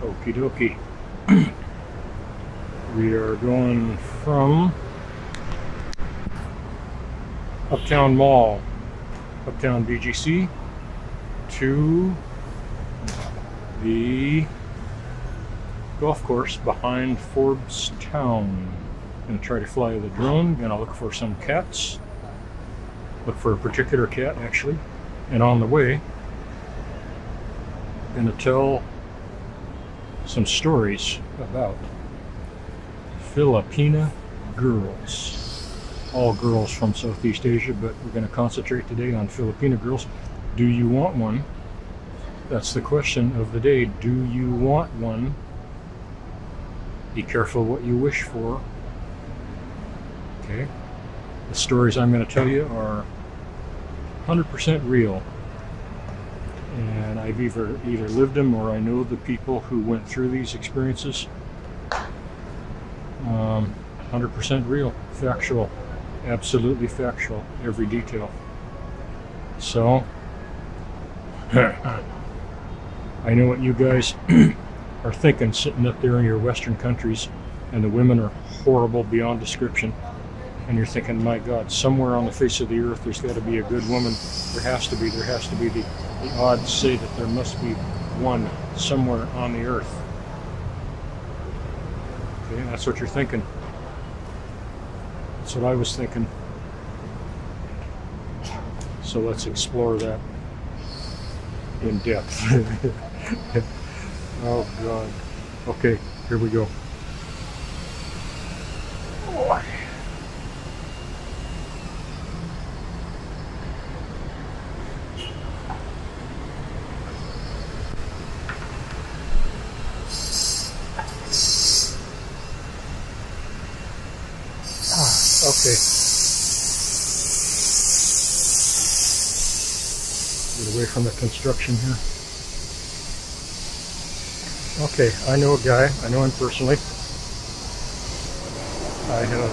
Okie dokie. We are going from Uptown Mall, Uptown BGC, to the golf course behind Forbes Town. Gonna try to fly the drone, gonna look for some cats. Look for a particular cat actually. And on the way, gonna tell some stories about Filipina girls. All girls from Southeast Asia, but we're going to concentrate today on Filipina girls. Do you want one? That's the question of the day. Do you want one? Be careful what you wish for. Okay. The stories I'm going to tell you are 100% real. And I've either lived them or I know the people who went through these experiences. 100% real, factual, absolutely factual, every detail. So, I know what you guys are thinking sitting up there in your Western countries, and the women are horrible beyond description. And you're thinking, my God, somewhere on the face of the earth there's got to be a good woman. There has to be. The odds say that there must be one somewhere on the earth. Okay, that's what you're thinking. That's what I was thinking. So let's explore that in depth. Oh God. Okay, here we go. Oh. Okay. Get away from the construction here. Okay, I know a guy. I know him personally. I have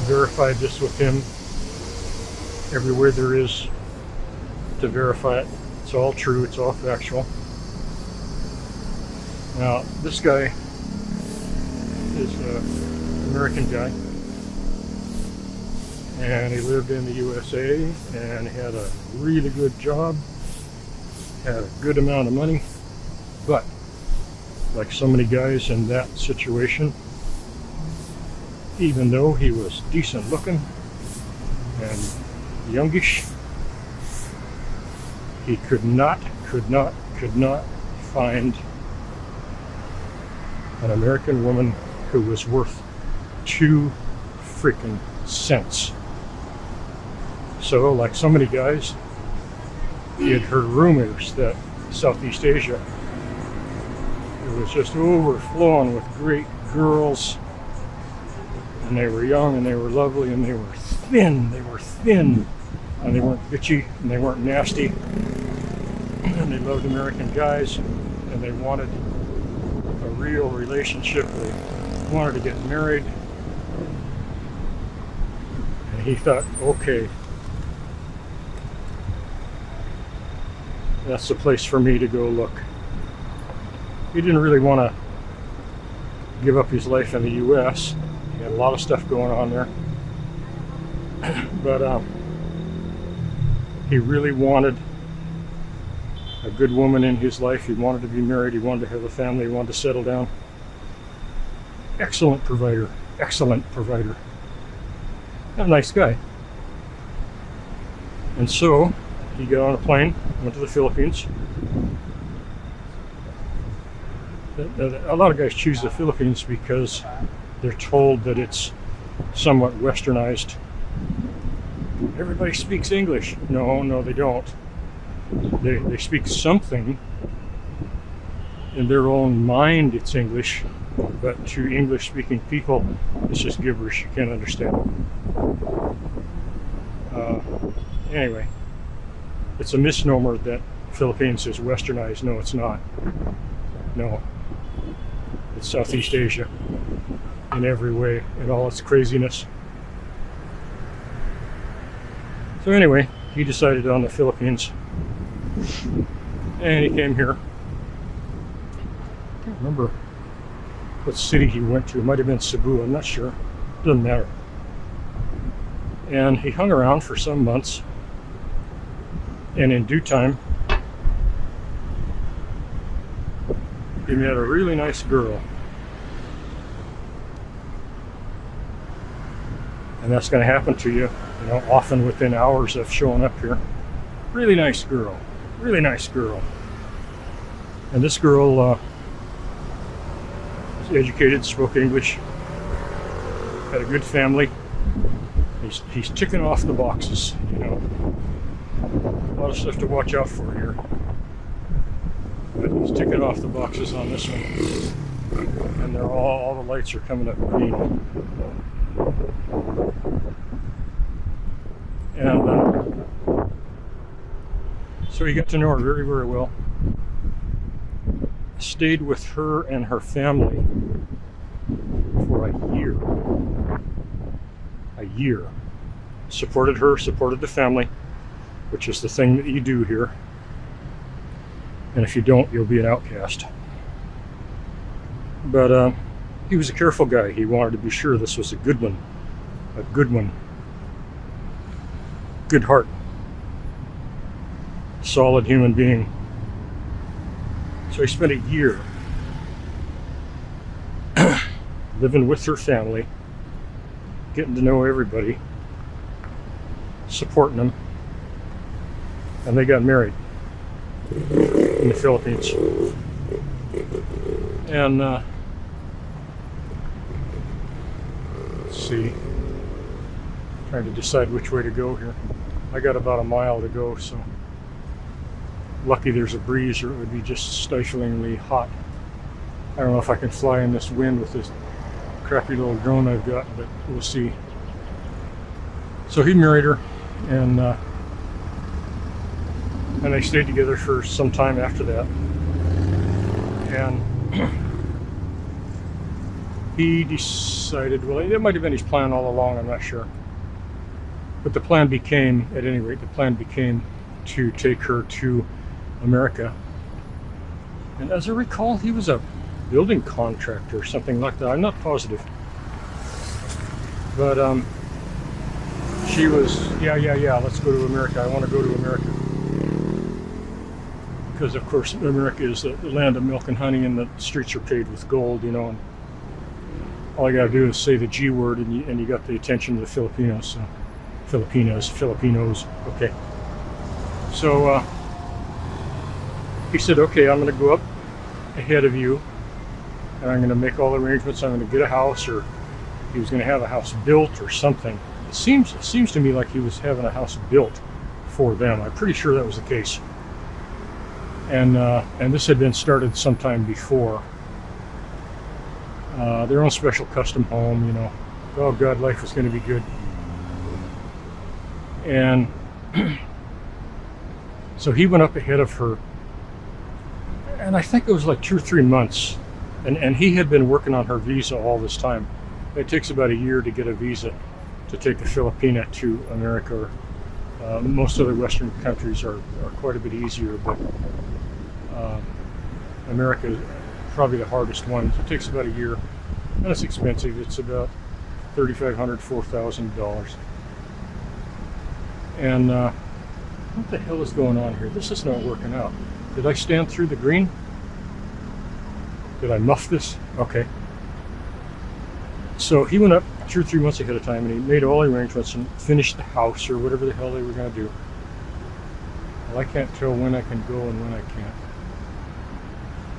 verified this with him everywhere there is to verify it. It's all true. It's all factual. Now, this guy is an American guy. And he lived in the USA and had a really good job, had a good amount of money, but like so many guys in that situation, even though he was decent looking and youngish, he could not find an American woman who was worth 2 freaking cents. So, like so many guys, he had heard rumors that Southeast Asia, it was just overflowing with great girls, and they were young and they were lovely and they were thin, and they weren't bitchy and they weren't nasty, and they loved American guys and they wanted a real relationship. They wanted to get married, and he thought, okay, that's the place for me to go look. He didn't really want to give up his life in the US. He had a lot of stuff going on there. But he really wanted a good woman in his life. He wanted to be married. He wanted to have a family. He wanted to settle down. Excellent provider. Excellent provider. A nice guy. And so he got on a plane, went to the Philippines. A lot of guys choose the Philippines because they're told that it's somewhat westernized. Everybody speaks English. No, they don't. They speak something. In their own mind, it's English, but to English-speaking people, it's just gibberish. You can't understand it. Anyway. It's a misnomer that Philippines is westernized. No, it's not. No. It's Southeast Asia in every way, in all its craziness. So anyway, he decided on the Philippines, and he came here. can't remember what city he went to. It might have been Cebu, I'm not sure. Doesn't matter. And he hung around for some months, and in due time he met a really nice girl. And that's going to happen to you, you know, often within hours of showing up here. Really nice girl. Really nice girl. And this girl was educated, spoke English, had a good family. He's ticking off the boxes, you know. A lot of stuff to watch out for here. But he's ticking off the boxes on this one. And they're all the lights are coming up green. And so he got to know her very, very well. Stayed with her and her family for a year. A year. Supported her, supported the family, which is the thing that you do here. And if you don't, you'll be an outcast. But he was a careful guy. He wanted to be sure this was a good one. A good one. Good heart. Solid human being. So he spent a year living with her family, getting to know everybody, supporting them, and they got married in the Philippines. And let's see, trying to decide which way to go here. I got about a mile to go, so lucky there's a breeze or it would be just stiflingly hot. I don't know if I can fly in this wind with this crappy little drone I've got, but we'll see. So he married her, and they stayed together for some time after that. And he decided, well, it might have been his plan all along, I'm not sure. But the plan became, at any rate, the plan became to take her to America. And as I recall, he was a building contractor or something like that. I'm not positive. But she was, yeah, let's go to America. I want to go to America. Because, of course, America is the land of milk and honey, and the streets are paved with gold, you know. And all you got to do is say the G word, and you got the attention of the Filipinos. So, Filipinos, okay. So he said, okay, I'm going to go up ahead of you, and I'm going to make all the arrangements. I'm going to get a house, or he was going to have a house built or something. It seems to me like he was having a house built for them. I'm pretty sure that was the case. And this had been started sometime before. Their own special custom home, you know. Oh God, life was going to be good. And so he went up ahead of her, and I think it was like 2 or 3 months, and he had been working on her visa all this time. It takes about a year to get a visa to take the Filipina to America. Most other Western countries are quite a bit easier, but America is probably the hardest one. It takes about a year, and it's expensive. It's about $3,500, $4,000. And what the hell is going on here? This is not working out. Did I stand through the green? Did I muff this? Okay. So he went up 2 or 3 months ahead of time, and he made all the arrangements and finished the house or whatever the hell they were going to do. Well, I can't tell when I can go and when I can't.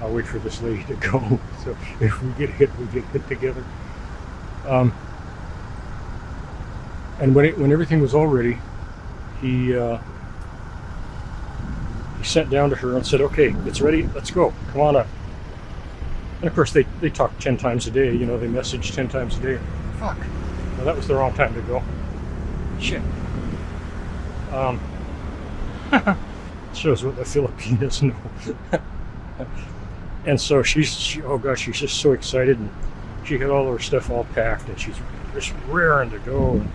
I'll wait for this lady to go. So if we get hit, we get hit together. And when everything was all ready, he sent down to her and said, okay, it's ready, let's go, come on up. And of course they talk 10 times a day, you know, they message 10 times a day. Fuck, well, that was the wrong time to go. Shit. Shows what the Filipinos know. And so she's oh gosh, she's just so excited, and she had all her stuff all packed, and she's just raring to go. And,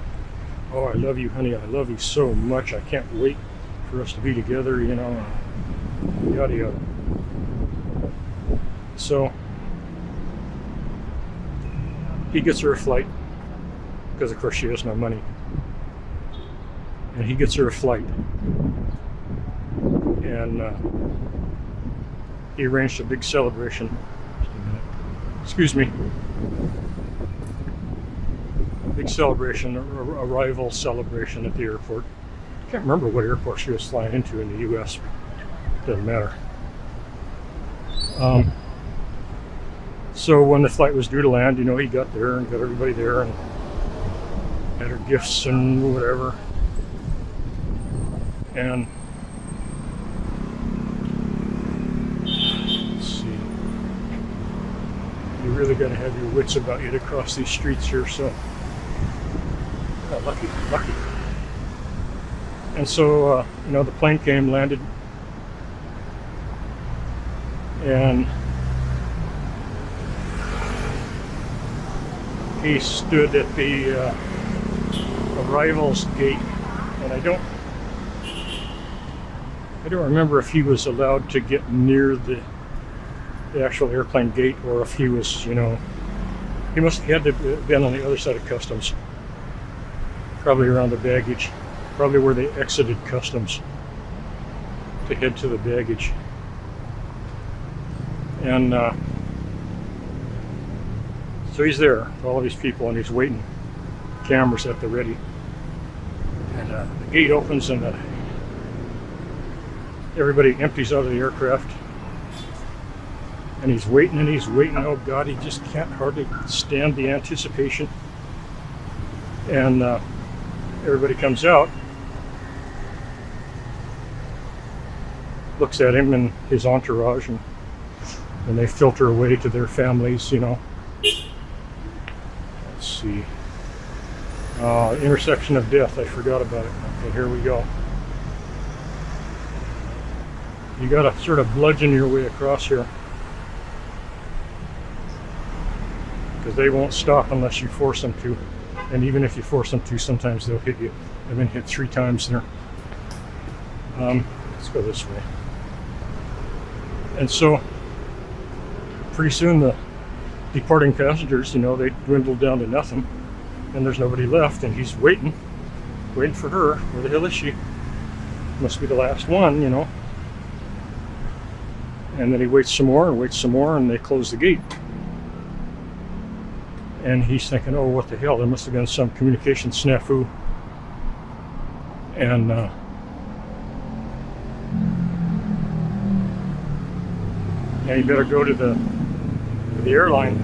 oh, I love you, honey, I love you so much, I can't wait for us to be together, you know, yada yada. So he gets her a flight, because of course she has no money. And he gets her a flight. And he arranged a big celebration. Just a minute. Excuse me. A big celebration, arrival celebration at the airport. I can't remember what airport she was flying into in the US. Doesn't matter. So when the flight was due to land, you know, he got there and got everybody there and had her gifts and whatever. And let's see, you really got to have your wits about you to cross these streets here. So, oh, lucky. And so, you know, the plane came, landed, and he stood at the arrivals gate, and I don't remember if he was allowed to get near the actual airplane gate, or if he was, you know, he had to have been on the other side of customs, probably around the baggage, probably where they exited customs to head to the baggage. And so he's there with all of these people, and he's waiting, cameras at the ready, and the gate opens, and everybody empties out of the aircraft, and he's waiting and he's waiting. Oh God, he just can't hardly stand the anticipation. And everybody comes out, looks at him and his entourage, and they filter away to their families, you know. Let's see. Intersection of death, I forgot about it. Okay, here we go. You gotta sort of bludgeon your way across here, because they won't stop unless you force them to. And even if you force them to, sometimes they'll hit you. I've been hit 3 times there. Let's go this way. And so pretty soon the departing passengers, you know, they dwindle down to nothing, and there's nobody left, and he's waiting for her. Where the hell is she? Must be the last one, you know. And then he waits some more, and they close the gate. And he's thinking, oh, what the hell, there must have been some communication snafu. And he better go to the airline,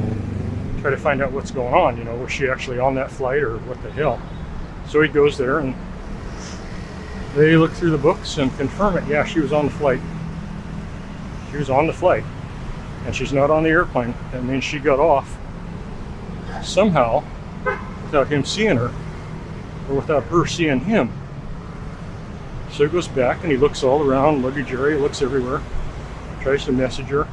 try to find out what's going on, you know, was she actually on that flight, or what the hell. So he goes there, and they look through the books and confirm it. Yeah, she was on the flight. She was on the flight, and she's not on the airplane. That means she got off somehow without him seeing her, or without her seeing him. So he goes back and he looks all around, luggage area, looks everywhere, tries to message her,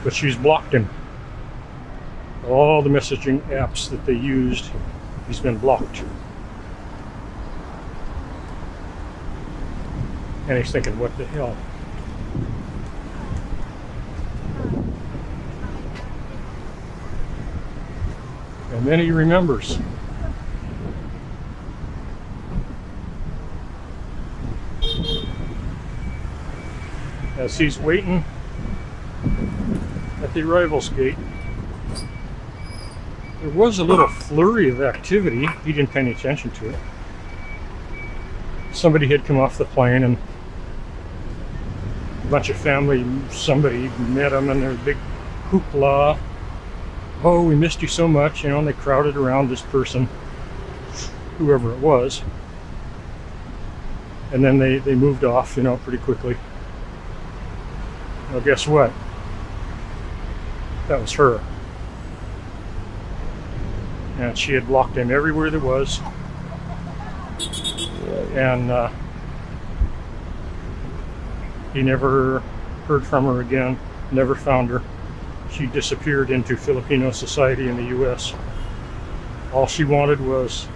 but she's blocked him. All the messaging apps that they used, he's been blocked. And he's thinking, what the hell? And then he remembers. As he's waiting at the arrivals gate, there was a little flurry of activity. He didn't pay any attention to it. Somebody had come off the plane, and a bunch of family, somebody met him, and there was a big hoopla. Oh, we missed you so much, you know, and they crowded around this person, whoever it was. And then they moved off, you know, pretty quickly. Well, guess what? That was her. And she had blocked him everywhere there was. And he never heard from her again, never found her. She disappeared into Filipino society in the US. All she wanted was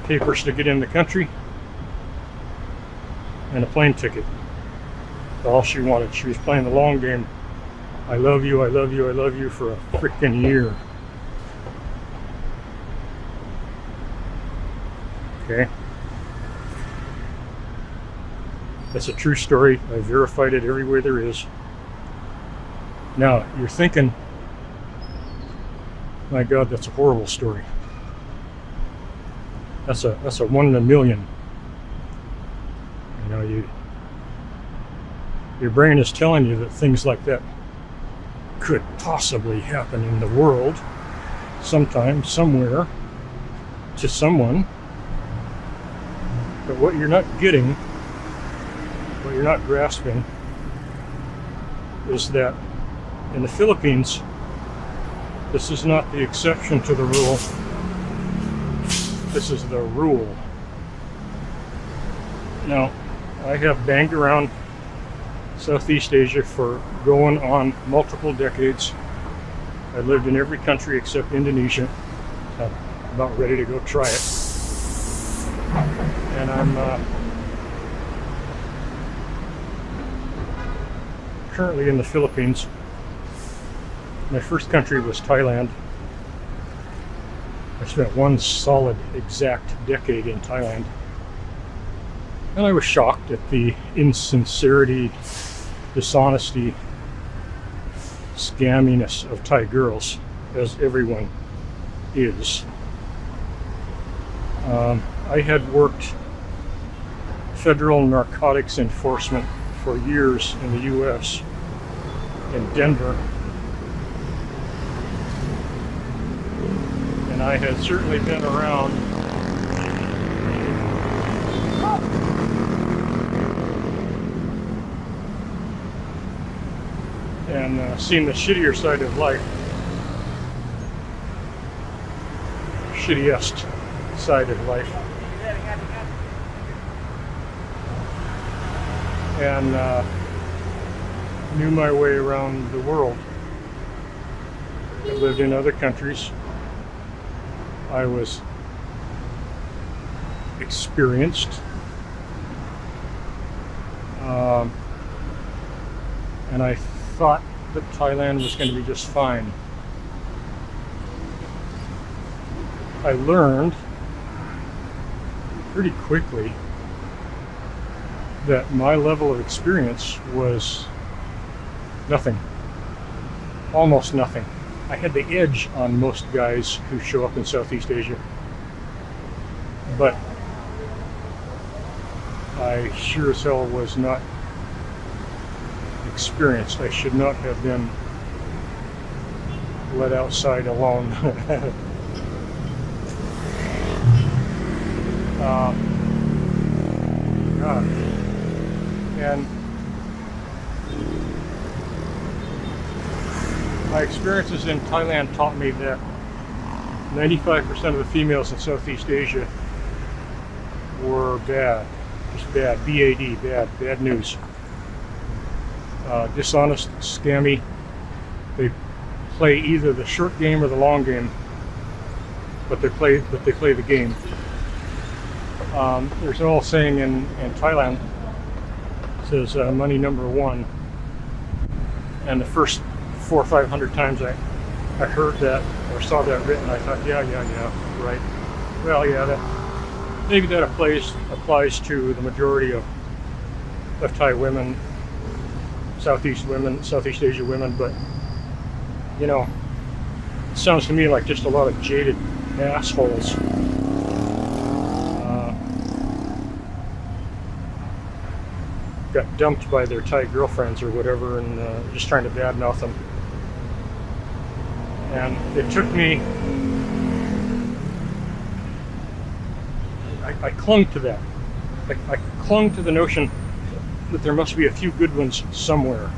papers to get in the country and a plane ticket. All she wanted. She was playing the long game I love you, I love you, I love you for a freaking year. Okay? That's a true story. I verified it every way there is. Now, you're thinking, my God, that's a horrible story. That's a 1 in a million. You know, your brain is telling you that things like that could possibly happen in the world, sometime, somewhere, to someone. But what you're not getting, what you're not grasping, is that in the Philippines, this is not the exception to the rule. This is the rule. Now, I have banged around Southeast Asia for going on multiple decades. I lived in every country except Indonesia. I'm about ready to go try it. And I'm currently in the Philippines. My first country was Thailand. I spent one solid exact decade in Thailand. And I was shocked at the insincerity, dishonesty, scamminess of Thai girls, as everyone is. I had worked federal narcotics enforcement for years in the US, in Denver. And I had certainly been around and seen the shittier side of life, shittiest side of life, and knew my way around the world. I lived in other countries. I was experienced, and I thought that Thailand was going to be just fine. I learned pretty quickly that my level of experience was nothing, almost nothing. I had the edge on most guys who show up in Southeast Asia, but I sure as hell was not experienced. I should not have been let outside alone. God. And my experiences in Thailand taught me that 95% of the females in Southeast Asia were bad, just bad, B-A-D, bad news. Dishonest, scammy. They play either the short game or the long game, but they play the game. There's an old saying in Thailand, it says money number one, and the first 400 or 500 times I heard that or saw that written, I thought, yeah, right. Well, yeah, maybe that applies to the majority of Thai women, Southeast Asia women, but you know, it sounds to me like just a lot of jaded assholes. Got dumped by their Thai girlfriends or whatever, and just trying to badmouth them. And it took me, I clung to that. I clung to the notion that there must be a few good ones somewhere.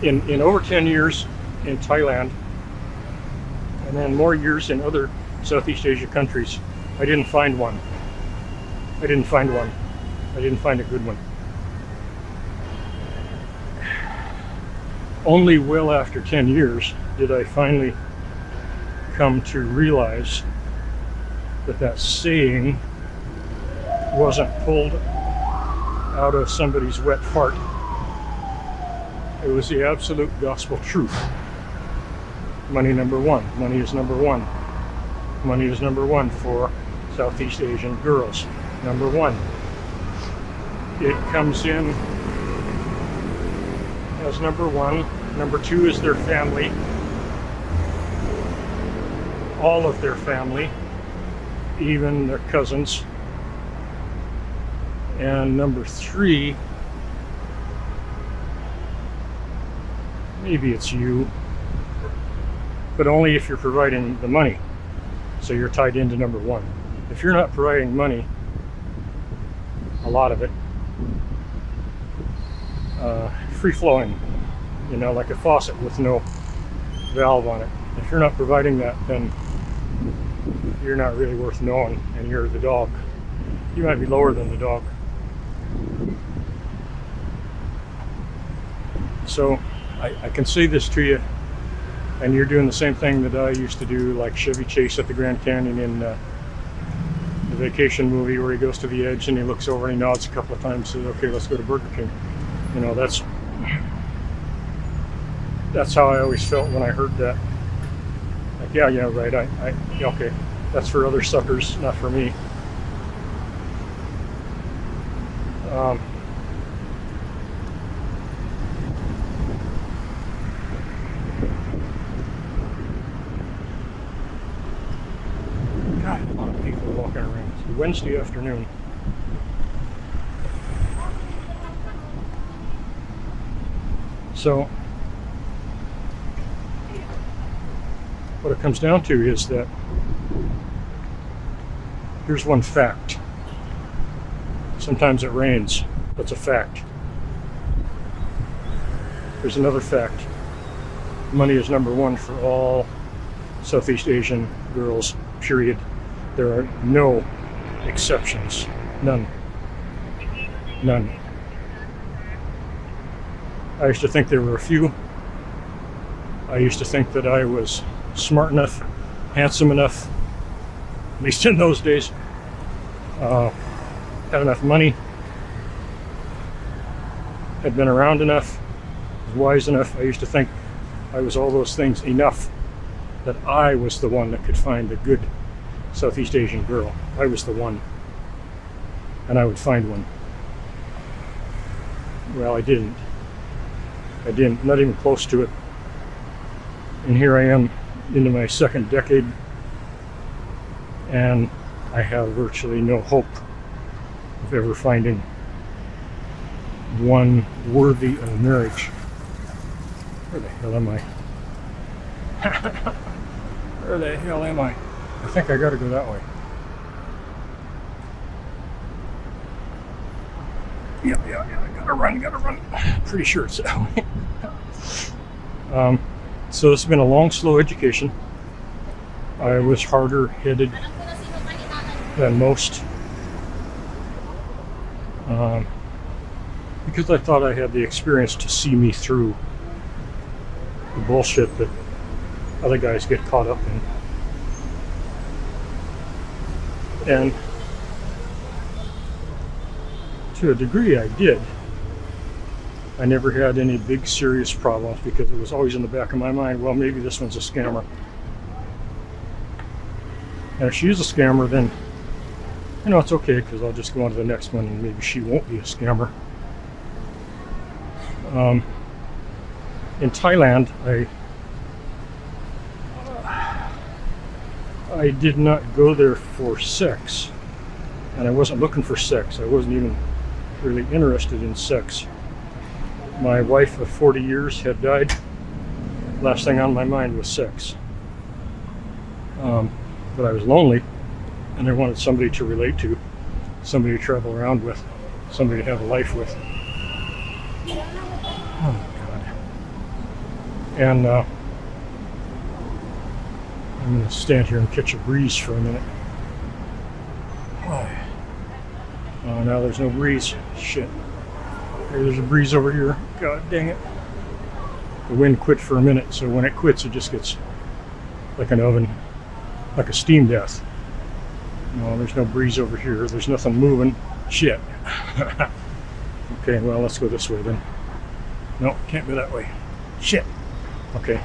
In over 10 years in Thailand, and then more years in other Southeast Asia countries, I didn't find one. I didn't find a good one. Only well after 10 years did I finally come to realize that saying wasn't pulled out of somebody's wet fart. It was the absolute gospel truth. Money number one. Money is number one. Money is number one for Southeast Asian girls. Number one. It comes in as number one. Number two is their family. All of their family, even their cousins. And number three, maybe it's you, but only if you're providing the money. So you're tied into number one. If you're not providing money, a lot of it, free flowing, you know, like a faucet with no valve on it. If you're not providing that, then you're not really worth knowing, and you're the dog. You might be lower than the dog. So I can say this to you, and you're doing the same thing that I used to do, like Chevy Chase at the Grand Canyon in the Vacation movie, where he goes to the edge and he looks over and he nods a couple of times and says, okay, let's go to Burger King. You know, that's how I always felt when I heard that. Like, yeah, right, okay, that's for other suckers, not for me. God, a lot of people walking around. It's Wednesday afternoon. So, what it comes down to is that here's one fact. Sometimes it rains. That's a fact. There's another fact. Money is number one for all Southeast Asian girls, period. There are no exceptions. None. None. I used to think there were a few. I used to think that I was smart enough, handsome enough, at least in those days, had enough money, had been around enough, was wise enough. I used to think I was all those things enough, that I was the one that could find the good Southeast Asian girl. I was the one, and I would find one. Well, I didn't. Not even close to it. And here I am into my second decade, and I have virtually no hope of ever finding one worthy of marriage. Where the hell am I? Where the hell am I? I think I gotta go that way. Yeah, I gotta run. Pretty sure it's that way. So it's been a long, slow education. I was harder headed than most. Because I thought I had the experience to see me through the bullshit that other guys get caught up in. And to a degree I did. I never had any big serious problems because it was always in the back of my mind, well, maybe this one's a scammer. And if she's a scammer, then, you know, it's okay, because I'll just go on to the next one and maybe she won't be a scammer. In Thailand, I did not go there for sex, and I wasn't looking for sex. I wasn't even really interested in sex. My wife of 40 years had died. Last thing on my mind was sex. But I was lonely, and I wanted somebody to relate to, somebody to travel around with, somebody to have a life with. Oh my God. And I'm going to stand here and catch a breeze for a minute. Oh, now there's no breeze. Shit. Hey, there's a breeze over here. God dang it. The wind quit for a minute, so when it quits, it just gets like an oven, like a steam death. No, there's no breeze over here. There's nothing moving. Shit. Okay, well, let's go this way then. No, can't go that way. Shit. Okay.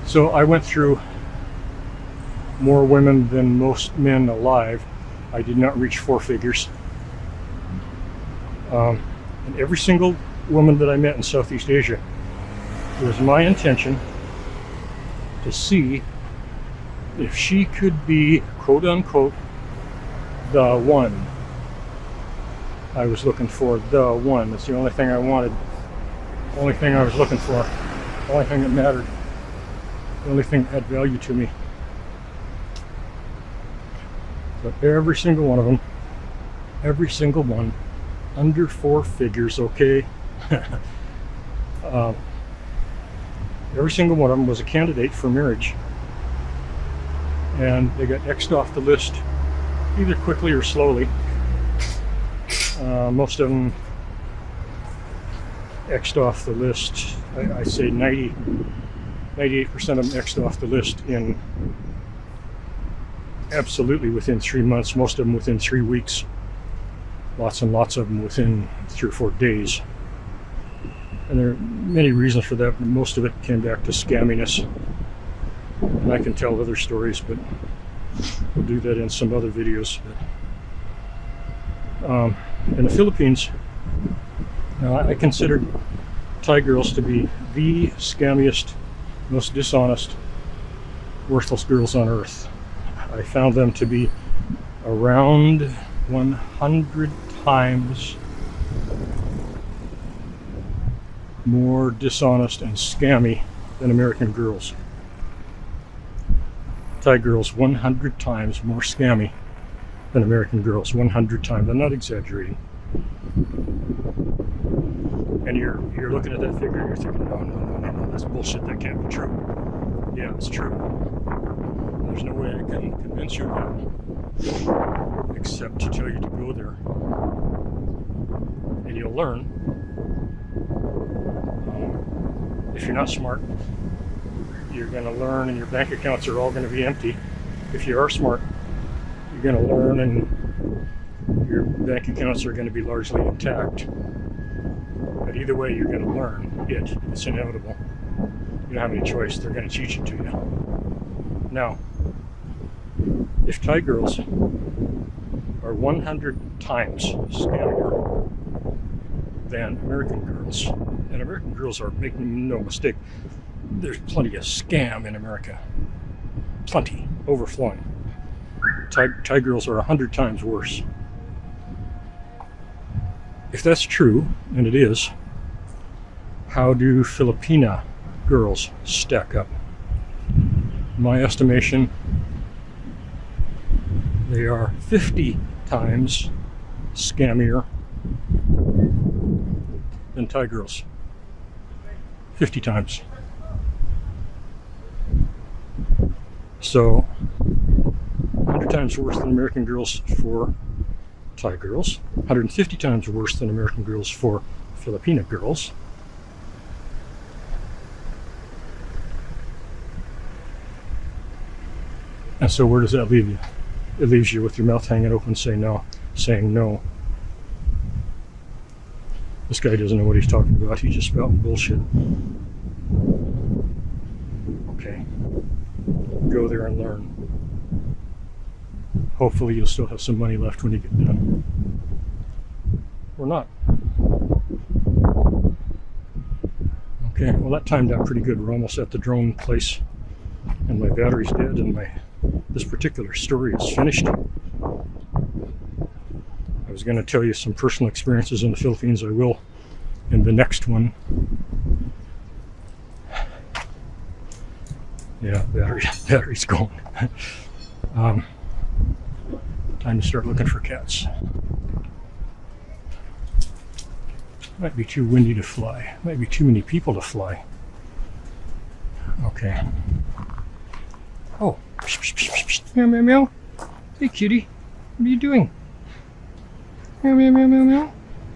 So I went through more women than most men alive. I did not reach 4 figures. And every single woman that I met in Southeast Asia, it was my intention to see if she could be, quote unquote, the one. I was looking for the one. That's the only thing I wanted. The only thing I was looking for. The only thing that mattered. The only thing that had value to me. But every single one of them, every single one, under 4 figures, okay? Every single one of them was a candidate for marriage. And they got X'd off the list either quickly or slowly. Most of them X'd off the list. I say 98% of them X'd off the list in absolutely within 3 months. Most of them within 3 weeks. Lots and lots of them within 3 or 4 days. And there are many reasons for that, but most of it came back to scamminess. And I can tell other stories, but we'll do that in some other videos. But, in the Philippines, I considered Thai girls to be the scammiest, most dishonest, worthless girls on earth. I found them to be around 100 times more dishonest and scammy than American girls. Thai girls 100 times more scammy than American girls. 100 times. I'm not exaggerating. And you're looking at that figure and you're thinking, no, that's bullshit. That can't be true. Yeah, it's true. There's no way I can convince you of that except to tell you to go there. And you'll learn. If you're not smart, you're going to learn and your bank accounts are all going to be empty. If you are smart, you're going to learn and your bank accounts are going to be largely intact. But either way, you're going to learn it. It's inevitable. You don't have any choice. They're going to teach it to you. Now, if Thai girls are 100 times scammier than American girls, and American girls are, making no mistake, there's plenty of scam in America. Plenty. Overflowing. Thai girls are 100 times worse. If that's true, and it is, how do Filipina girls stack up? In my estimation, they are 50 times scammier than Thai girls. 50 times. So, 100 times worse than American girls for Thai girls, 150 times worse than American girls for Filipina girls. And so where does that leave you? It leaves you with your mouth hanging open saying no. This guy doesn't know what he's talking about. He's just spouting bullshit. Okay. Go there and learn. Hopefully you'll still have some money left when you get done. Or not. Okay, well that timed out pretty good. We're almost at the drone place. And my battery's dead and this particular story is finished. I was going to tell you some personal experiences in the Philippines. I will in the next one. Yeah, battery's gone. Time to start looking for cats. Might be too windy to fly. Might be too many people to fly. Okay. Oh. Meow, meow, meow. Hey, kitty. What are you doing? Meow, meow, meow, meow, meow.